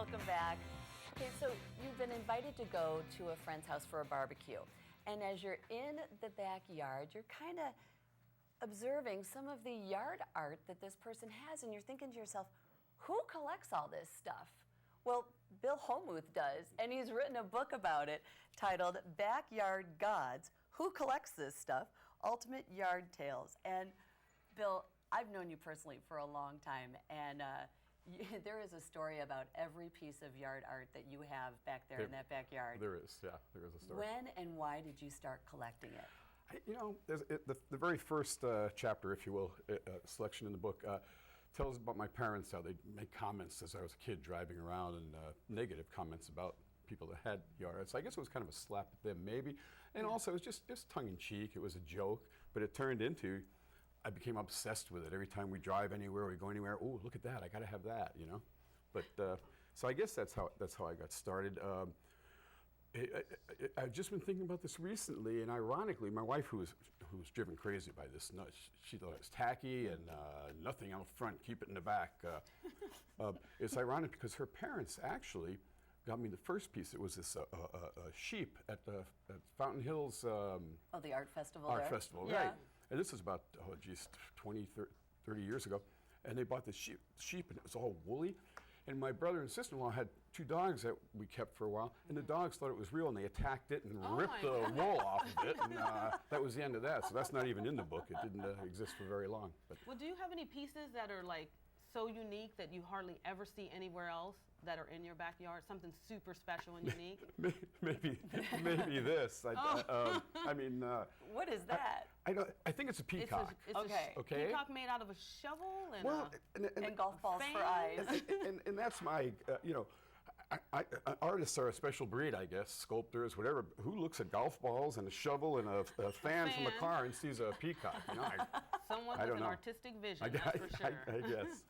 Welcome back. Okay, so you've been invited to go to a friend's house for a barbecue. And as you're in the backyard, you're kind of observing some of the yard art that this person has, and you're thinking to yourself, who collects all this stuff? Well, Bill Homuth does, and he's written a book about it titled Backyard Gods, Who Collects This Stuff? Ultimate Yard Tales. And Bill, I've known you personally for a long time, and there is a story about every piece of yard art that you have back there in that backyard. There is, yeah, there is a story. When and why did you start collecting it? The very first chapter, if you will, selection in the book, tells about my parents, how they'd make comments as I was a kid driving around, and negative comments about people that had yards. So I guess it was kind of a slap at them, maybe. And also, it was just tongue-in-cheek. It was a joke, but it turned into, I became obsessed with it. Every time we drive anywhere, we go anywhere, oh, look at that, I got to have that, you know? But, so I guess that's how I got started. I've just been thinking about this recently, and ironically, my wife, who was driven crazy by this, she thought it was tacky and nothing out front, keep it in the back. It's ironic because her parents actually got me the first piece. It was this sheep at Fountain Hills. The art festival. Art there? festival, yeah. right? And this was about 20, 30 years ago, and they bought this sheep, and it was all woolly. And my brother and sister-in-law had two dogs that we kept for a while, and the dogs thought it was real, and they attacked it and ripped the wool off of it, and that was the end of that. So that's not even in the book. It didn't exist for very long. But well, do you have any pieces that are like so unique that you hardly ever see anywhere else that are in your backyard? Something super special and unique? maybe this. I mean, what is that? I think it's a peacock. It's okay. a peacock made out of a shovel and and golf balls fan? for eyes. And that's my, artists are a special breed, I guess, sculptors, whatever. Who looks at golf balls and a shovel and a fan from a car and sees a peacock? Someone with an artistic vision, that's for sure.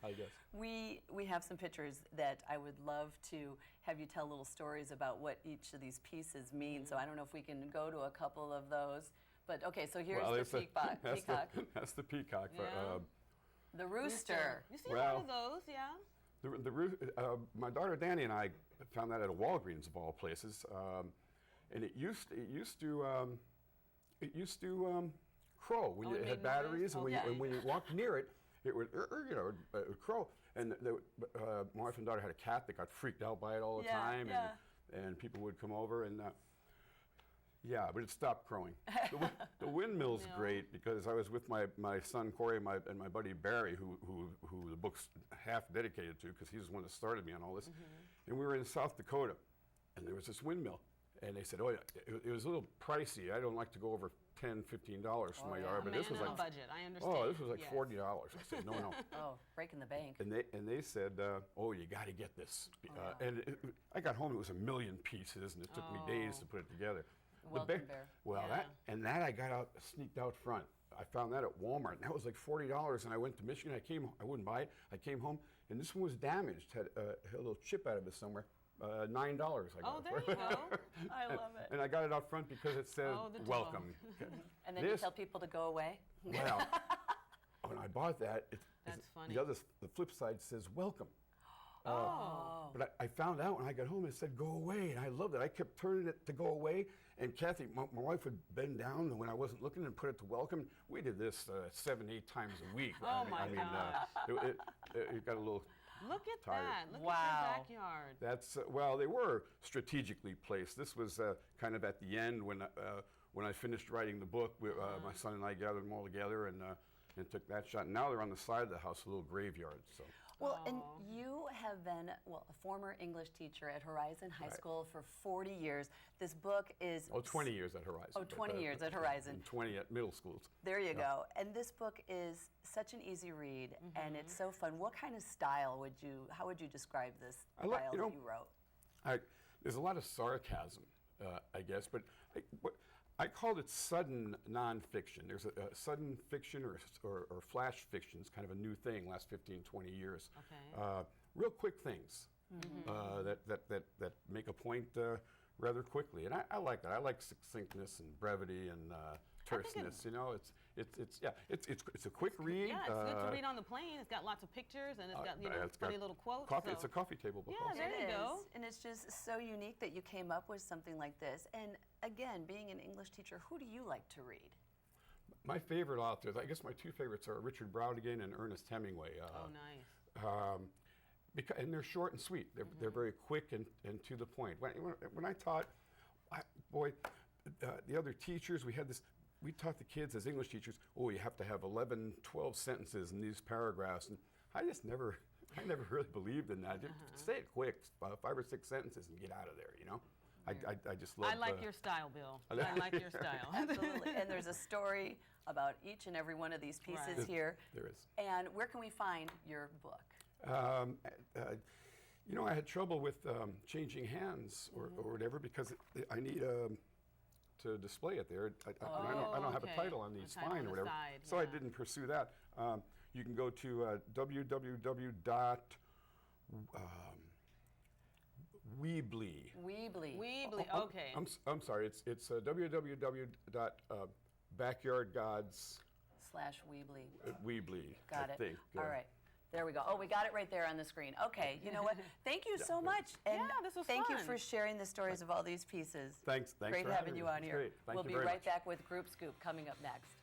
I guess. We have some pictures that I would love to have you tell little stories about what each of these pieces mean. So I don't know if we can go to a couple of those. But okay, so here's the peacock. That's the peacock. Yeah. The rooster. You see a lot of those, yeah? My daughter Danny and I found that at a Walgreens of all places, and it used to crow when you had batteries, and when you walked near it, it would it would crow. And my wife and daughter had a cat that got freaked out by it all the time, and people would come over and. Yeah, but it stopped crowing. The windmill's great because I was with my son Corey and my buddy Barry, who the book's half dedicated to because he's the one that started me on all this. And we were in South Dakota, and there was this windmill. And they said, oh, yeah, it was a little pricey. I don't like to go over $10, $15 for my yard, but this was like budget. I understand. Oh, this was like $40. I said, no. Oh, breaking the bank. And they said, oh, you got to get this. And I got home, it was a million pieces, and it took me days to put it together. Welcome, Bear. Well, I got sneaked out front. I found that at Walmart, and that was like $40. And I went to Michigan. I wouldn't buy it. I came home, and this one was damaged. Had a little chip out of it somewhere. $9. I got there you go. I love it. And I got it out front because it said welcome. And then you tell people to go away. Well, when I bought that, that's funny. The flip side says welcome. But I found out when I got home, it said go away, and I loved it. I kept turning it to go away, and Kathy, my wife, would bend down when I wasn't looking and put it to welcome. We did this 7, 8 times a week. My gosh. It got a little Look at tired. that. Look at your backyard. That's, they were strategically placed. This was kind of at the end when I finished writing the book. My son and I gathered them all together and took that shot. And now they're on the side of the house, a little graveyard. So. Well, and you have been, a former English teacher at Horizon High School for 40 years. This book is... 20 years at Horizon. 20 years at Horizon. And 20 at middle schools. There you go. And this book is such an easy read, and it's so fun. What kind of style how would you describe this style that you wrote? There's a lot of sarcasm, I guess, but I called it sudden nonfiction. There's a sudden fiction or flash fiction. It's kind of a new thing last 15, 20 years. Okay. Real quick things that make a point rather quickly. And I like that. I like succinctness and brevity and terseness. You know, it's a quick read. Yeah, it's good to read on the plane. It's got lots of pictures and it's got funny little quotes. Coffee. It's a coffee table book. Yeah, also. there you go. And it's just so unique that you came up with something like this. And again, being an English teacher, who do you like to read? My favorite authors, I guess my two favorites are Richard Brautigan and Ernest Hemingway. Oh, nice. And they're short and sweet. They're very quick and to the point. When I taught, the other teachers, we taught the kids as English teachers, you have to have 11, 12 sentences in these paragraphs. And I never really believed in that. Just say it quick, 5 or 6 sentences and get out of there, you know? I just love I like your style, Bill. I like your style. Absolutely. And there's a story about each and every one of these pieces here. There is. And where can we find your book? You know, I had trouble with changing hands or whatever because I need to display it there. I don't have a title on the spine or whatever. So I didn't pursue that. You can go to Weebly. Weebly. Okay. I'm sorry. It's www.backyardgods. /Weebly. Weebly. Got I it. think. All right. There we go. Oh, we got it right there on the screen. Okay, you know what? Thank you so much. And this was thank you fun. for sharing the stories of all these pieces. Thanks Great for having you me. on It's here. great. Thank We'll you be very right much. back with Group Scoop coming up next.